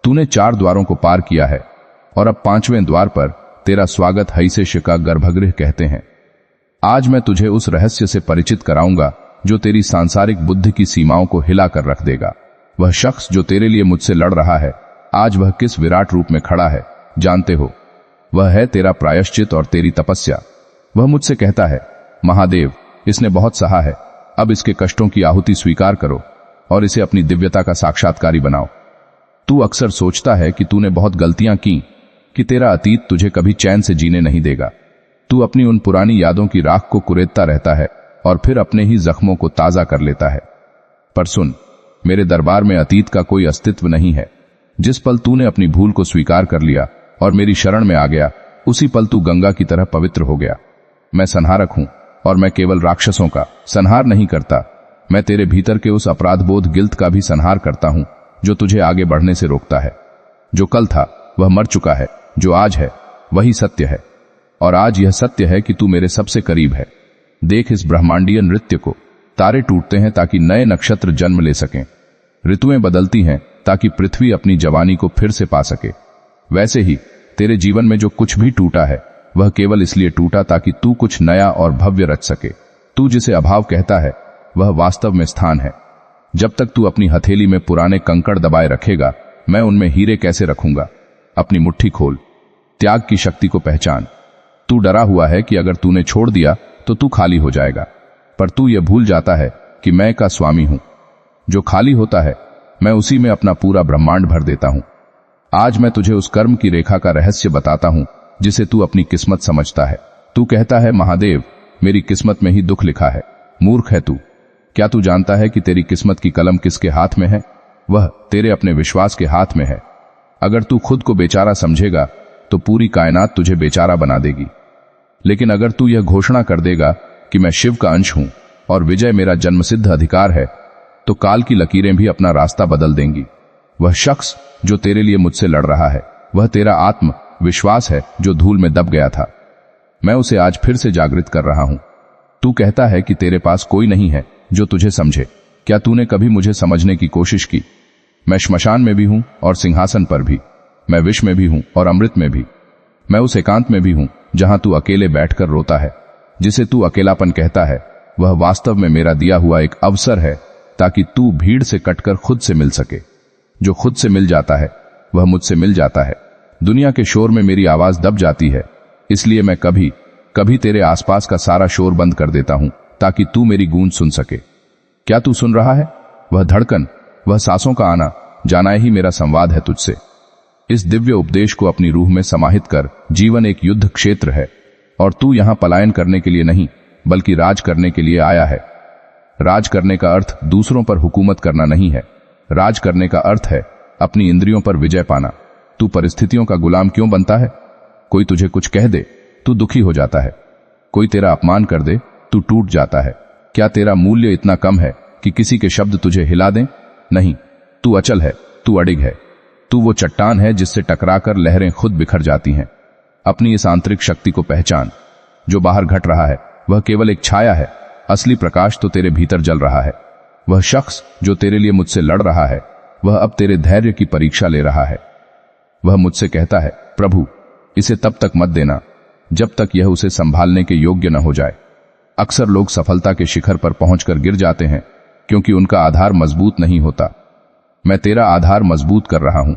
तूने 4 द्वारों को पार किया है और अब 5वें द्वार पर तेरा स्वागत हैसेश्य का गर्भगृह कहते हैं। आज मैं तुझे उस रहस्य से परिचित कराऊंगा जो तेरी सांसारिक बुद्धि की सीमाओं को हिला कर रख देगा। वह शख्स जो तेरे लिए मुझसे लड़ रहा है, आज वह किस विराट रूप में खड़ा है जानते हो? वह है तेरा प्रायश्चित और तेरी तपस्या। वह मुझसे कहता है, महादेव, इसने बहुत सहा है, अब इसके कष्टों की आहुति स्वीकार करो और इसे अपनी दिव्यता का साक्षात्कारी बनाओ। तू अक्सर सोचता है कि तूने बहुत गलतियां की, कि तेरा अतीत तुझे कभी चैन से जीने नहीं देगा। तू अपनी उन पुरानी यादों की राख को कुरेदता रहता है और फिर अपने ही जख्मों को ताजा कर लेता है। पर सुन, मेरे दरबार में अतीत का कोई अस्तित्व नहीं है। जिस पल तूने अपनी भूल को स्वीकार कर लिया और मेरी शरण में आ गया, उसी पल तू गंगा की तरह पवित्र हो गया। मैं संहारक हूं और मैं केवल राक्षसों का संहार नहीं करता, मैं तेरे भीतर के उस अपराधबोध गिल्ट का भी संहार करता हूं जो तुझे आगे बढ़ने से रोकता है। जो कल था वह मर चुका है, जो आज है वही सत्य है, और आज यह सत्य है कि तू मेरे सबसे करीब है। देख इस ब्रह्मांडीय नृत्य को, तारे टूटते हैं ताकि नए नक्षत्र जन्म ले सकें, ऋतुएं बदलती हैं ताकि पृथ्वी अपनी जवानी को फिर से पा सके। वैसे ही तेरे जीवन में जो कुछ भी टूटा है वह केवल इसलिए टूटा ताकि तू कुछ नया और भव्य रच सके। तू जिसे अभाव कहता है वह वास्तव में स्थान है। जब तक तू अपनी हथेली में पुराने कंकड़ दबाए रखेगा, मैं उनमें हीरे कैसे रखूंगा? अपनी मुट्ठी खोल, त्याग की शक्ति को पहचान। तू डरा हुआ है कि अगर तूने छोड़ दिया तो तू खाली हो जाएगा, पर तू यह भूल जाता है कि मैं का स्वामी हूं। जो खाली होता है मैं उसी में अपना पूरा ब्रह्मांड भर देता हूं। आज मैं तुझे उस कर्म की रेखा का रहस्य बताता हूं जिसे तू अपनी किस्मत समझता है। तू कहता है, महादेव, मेरी किस्मत में ही दुख लिखा है। मूर्ख है तू। क्या तू जानता है कि तेरी किस्मत की कलम किसके हाथ में है? वह तेरे अपने विश्वास के हाथ में है। अगर तू खुद को बेचारा समझेगा तो पूरी कायनात तुझे बेचारा बना देगी। लेकिन अगर तू यह घोषणा कर देगा कि मैं शिव का अंश हूं और विजय मेरा जन्मसिद्ध अधिकार है, तो काल की लकीरें भी अपना रास्ता बदल देंगी। वह शख्स जो तेरे लिए मुझसे लड़ रहा है वह तेरा आत्म विश्वास है जो धूल में दब गया था। मैं उसे आज फिर से जागृत कर रहा हूं। तू कहता है कि तेरे पास कोई नहीं है जो तुझे समझे। क्या तूने कभी मुझे समझने की कोशिश की? मैं श्मशान में भी हूं और सिंहासन पर भी। मैं विष में भी हूं और अमृत में भी। मैं उस एकांत में भी हूं जहां तू अकेले बैठकर रोता है। जिसे तू अकेलापन कहता है वह वास्तव में मेरा दिया हुआ एक अवसर है ताकि तू भीड़ से कटकर खुद से मिल सके। जो खुद से मिल जाता है वह मुझसे मिल जाता है। दुनिया के शोर में मेरी आवाज दब जाती है, इसलिए मैं कभी कभी तेरे आसपास का सारा शोर बंद कर देता हूं ताकि तू मेरी गूंज सुन सके। क्या तू सुन रहा है? वह धड़कन, वह सांसों का आना जाना ही मेरा संवाद है तुझसे। इस दिव्य उपदेश को अपनी रूह में समाहित कर। जीवन एक युद्ध क्षेत्र है और तू यहां पलायन करने के लिए नहीं बल्कि राज करने के लिए आया है। राज करने का अर्थ दूसरों पर हुकूमत करना नहीं है। राज करने का अर्थ है अपनी इंद्रियों पर विजय पाना। तू परिस्थितियों का गुलाम क्यों बनता है? कोई तुझे कुछ कह दे, तू दुखी हो जाता है। कोई तेरा अपमान कर दे, तू टूट जाता है। क्या तेरा मूल्य इतना कम है कि किसी के शब्द तुझे हिला दें? नहीं, तू अचल है, तू अडिग है। तू वो चट्टान है जिससे टकराकर लहरें खुद बिखर जाती हैं। अपनी इस आंतरिक शक्ति को पहचान। जो बाहर घट रहा है वह केवल एक छाया है, असली प्रकाश तो तेरे भीतर जल रहा है। वह शख्स जो तेरे लिए मुझसे लड़ रहा है वह अब तेरे धैर्य की परीक्षा ले रहा है। वह मुझसे कहता है, प्रभु, इसे तब तक मत देना जब तक यह उसे संभालने के योग्य न हो जाए। अक्सर लोग सफलता के शिखर पर पहुंचकर गिर जाते हैं क्योंकि उनका आधार मजबूत नहीं होता। मैं तेरा आधार मजबूत कर रहा हूं।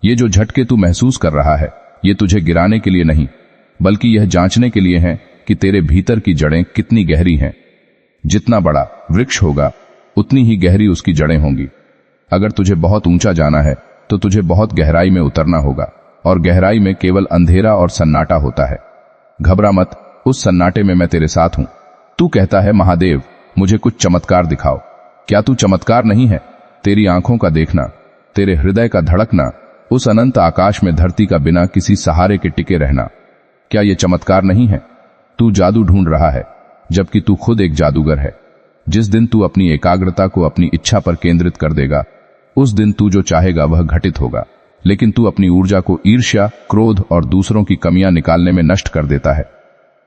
ये जो झटके तू महसूस कर रहा है ये तुझे गिराने के लिए नहीं बल्कि यह जांचने के लिए है कि तेरे भीतर की जड़ें कितनी गहरी हैं। जितना बड़ा वृक्ष होगा उतनी ही गहरी उसकी जड़ें होंगी। अगर तुझे बहुत ऊंचा जाना है तो तुझे बहुत गहराई में उतरना होगा, और गहराई में केवल अंधेरा और सन्नाटा होता है। घबरा मत, उस सन्नाटे में मैं तेरे साथ हूं। तू कहता है, महादेव, मुझे कुछ चमत्कार दिखाओ। क्या तू चमत्कार नहीं है? तेरी आंखों का देखना, तेरे हृदय का धड़कना, उस अनंत आकाश में धरती का बिना किसी सहारे के टिके रहना, क्या यह चमत्कार नहीं है? तू जादू ढूंढ रहा है जबकि तू खुद एक जादूगर है। जिस दिन तू अपनी एकाग्रता को अपनी इच्छा पर केंद्रित कर देगा उस दिन तू जो चाहेगा वह घटित होगा। लेकिन तू अपनी ऊर्जा को ईर्ष्या, क्रोध और दूसरों की कमियां निकालने में नष्ट कर देता है।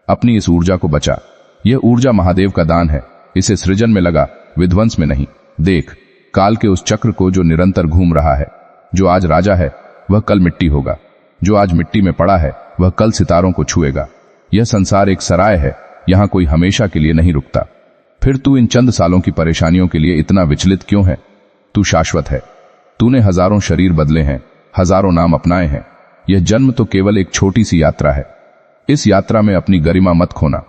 अपनी इस ऊर्जा को बचा। यह ऊर्जा महादेव का दान है। इसे सृजन में लगा, विध्वंस में नहीं। देख काल के उस चक्र को जो निरंतर घूम रहा है। जो आज राजा है वह कल मिट्टी होगा, जो आज मिट्टी में पड़ा है वह कल सितारों को छुएगा। यह संसार एक सराय है, यहां कोई हमेशा के लिए नहीं रुकता। फिर तू इन चंद सालों की परेशानियों के लिए इतना विचलित क्यों है? तू शाश्वत है। तूने हजारों शरीर बदले हैं, हजारों नाम अपनाए हैं। यह जन्म तो केवल एक छोटी सी यात्रा है। इस यात्रा में अपनी गरिमा मत खोना।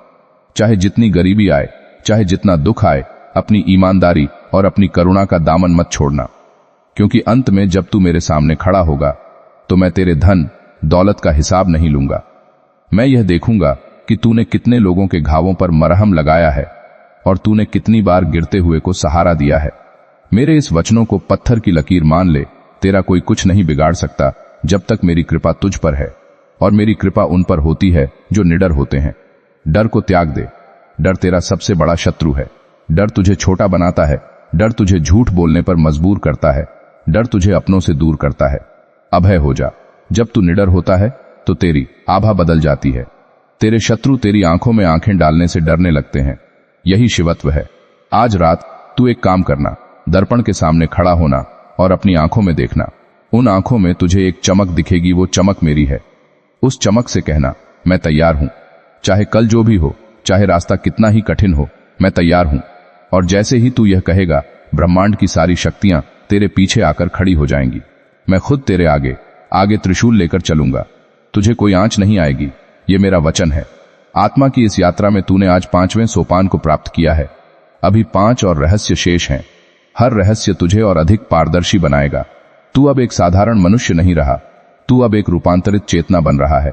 चाहे जितनी गरीबी आए, चाहे जितना दुख आए, अपनी ईमानदारी और अपनी करुणा का दामन मत छोड़ना। क्योंकि अंत में जब तू मेरे सामने खड़ा होगा तो मैं तेरे धन दौलत का हिसाब नहीं लूंगा। मैं यह देखूंगा कि तूने कितने लोगों के घावों पर मरहम लगाया है और तूने कितनी बार गिरते हुए को सहारा दिया है। मेरे इस वचनों को पत्थर की लकीर मान ले, तेरा कोई कुछ नहीं बिगाड़ सकता जब तक मेरी कृपा तुझ पर है, और मेरी कृपा उन पर होती है जो निडर होते हैं। डर को त्याग दे। डर तेरा सबसे बड़ा शत्रु है। डर तुझे छोटा बनाता है। डर तुझे झूठ बोलने पर मजबूर करता है। डर तुझे अपनों से दूर करता है। अभय हो जा। जब तू निडर होता है तो तेरी आभा बदल जाती है। तेरे शत्रु तेरी आंखों में आंखें डालने से डरने लगते हैं। यही शिवत्व है। आज रात तू एक काम करना, दर्पण के सामने खड़ा होना और अपनी आंखों में देखना। उन आंखों में तुझे एक चमक दिखेगी, वो चमक मेरी है। उस चमक से कहना, मैं तैयार हूं। चाहे कल जो भी हो, चाहे रास्ता कितना ही कठिन हो, मैं तैयार हूं। और जैसे ही तू यह कहेगा, ब्रह्मांड की सारी शक्तियां तेरे पीछे आकर खड़ी हो जाएंगी। मैं खुद तेरे आगे आगे त्रिशूल लेकर चलूंगा। तुझे कोई आंच नहीं आएगी, ये मेरा वचन है। आत्मा की इस यात्रा में तूने आज 5वें सोपान को प्राप्त किया है। अभी 5 और रहस्य शेष हैं। हर रहस्य तुझे और अधिक पारदर्शी बनाएगा। तू अब एक साधारण मनुष्य नहीं रहा, तू अब एक रूपांतरित चेतना बन रहा है।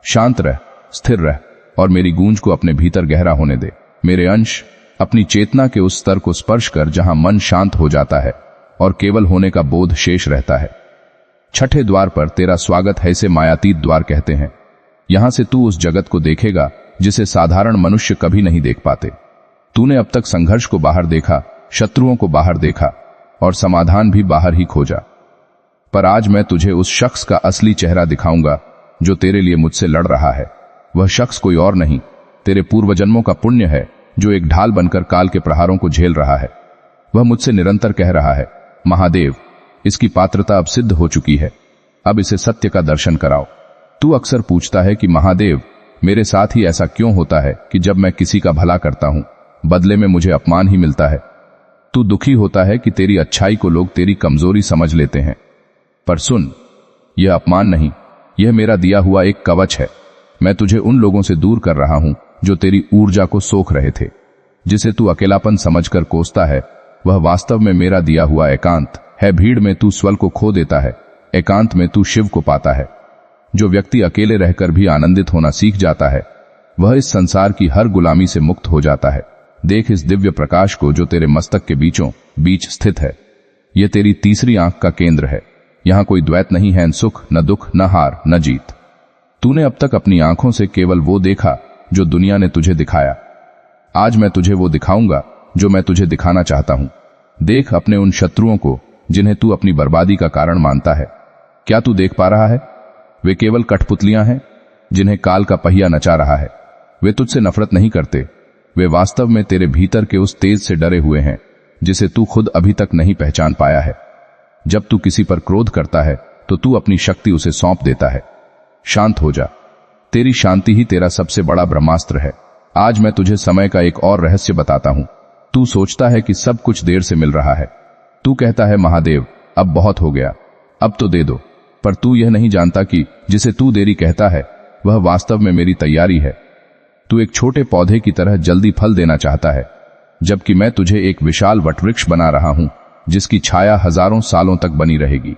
शांत रह, स्थिर रह और मेरी गूंज को अपने भीतर गहरा होने दे। मेरे अंश, अपनी चेतना के उस स्तर को स्पर्श कर जहां मन शांत हो जाता है और केवल होने का बोध शेष रहता है। छठे द्वार पर तेरा स्वागत है, इसे मायातीत द्वार कहते हैं। यहां से तू उस जगत को देखेगा जिसे साधारण मनुष्य कभी नहीं देख पाते। तूने अब तक संघर्ष को बाहर देखा, शत्रुओं को बाहर देखा और समाधान भी बाहर ही खोजा। पर आज मैं तुझे उस शख्स का असली चेहरा दिखाऊंगा जो तेरे लिए मुझसे लड़ रहा है। वह शख्स कोई और नहीं, तेरे पूर्वजन्मों का पुण्य है जो एक ढाल बनकर काल के प्रहारों को झेल रहा है। वह मुझसे निरंतर कह रहा है, महादेव, इसकी पात्रता अब सिद्ध हो चुकी है, अब इसे सत्य का दर्शन कराओ। तू अक्सर पूछता है कि महादेव, मेरे साथ ही ऐसा क्यों होता है कि जब मैं किसी का भला करता हूं, बदले में मुझे अपमान ही मिलता है। तू दुखी होता है कि तेरी अच्छाई को लोग तेरी कमजोरी समझ लेते हैं। पर सुन, यह अपमान नहीं, यह मेरा दिया हुआ एक कवच है। मैं तुझे उन लोगों से दूर कर रहा हूं जो तेरी ऊर्जा को सोख रहे थे। जिसे तू अकेलापन समझकर कोसता है, वह वास्तव में मेरा दिया हुआ एकांत है। भीड़ में तू स्वल को खो देता है, एकांत में तू शिव को पाता है। जो व्यक्ति अकेले रहकर भी आनंदित होना सीख जाता है, वह इस संसार की हर गुलामी से मुक्त हो जाता है। देख इस दिव्य प्रकाश को जो तेरे मस्तक के बीचों बीच स्थित है। यह तेरी तीसरी आंख का केंद्र है। यहां कोई द्वैत नहीं है, न सुख, न दुख, न हार, न जीत। तूने अब तक अपनी आंखों से केवल वो देखा जो दुनिया ने तुझे दिखाया। आज मैं तुझे वो दिखाऊंगा जो मैं तुझे दिखाना चाहता हूं। देख अपने उन शत्रुओं को जिन्हें तू अपनी बर्बादी का कारण मानता है। क्या तू देख पा रहा है? वे केवल कठपुतलियां हैं जिन्हें काल का पहिया नचा रहा है। वे तुझसे नफरत नहीं करते, वे वास्तव में तेरे भीतर के उस तेज से डरे हुए हैं जिसे तू खुद अभी तक नहीं पहचान पाया है। जब तू किसी पर क्रोध करता है तो तू अपनी शक्ति उसे सौंप देता है। शांत हो जा। तेरी शांति ही तेरा सबसे बड़ा ब्रह्मास्त्र है। आज मैं तुझे समय का एक और रहस्य बताता हूं। तू सोचता है कि सब कुछ देर से मिल रहा है। तू कहता है, महादेव, अब बहुत हो गया, अब तो दे दो। पर तू यह नहीं जानता कि जिसे तू देरी कहता है, वह वास्तव में मेरी तैयारी है। तू एक छोटे पौधे की तरह जल्दी फल देना चाहता है, जबकि मैं तुझे एक विशाल वटवृक्ष बना रहा हूं जिसकी छाया हजारों सालों तक बनी रहेगी।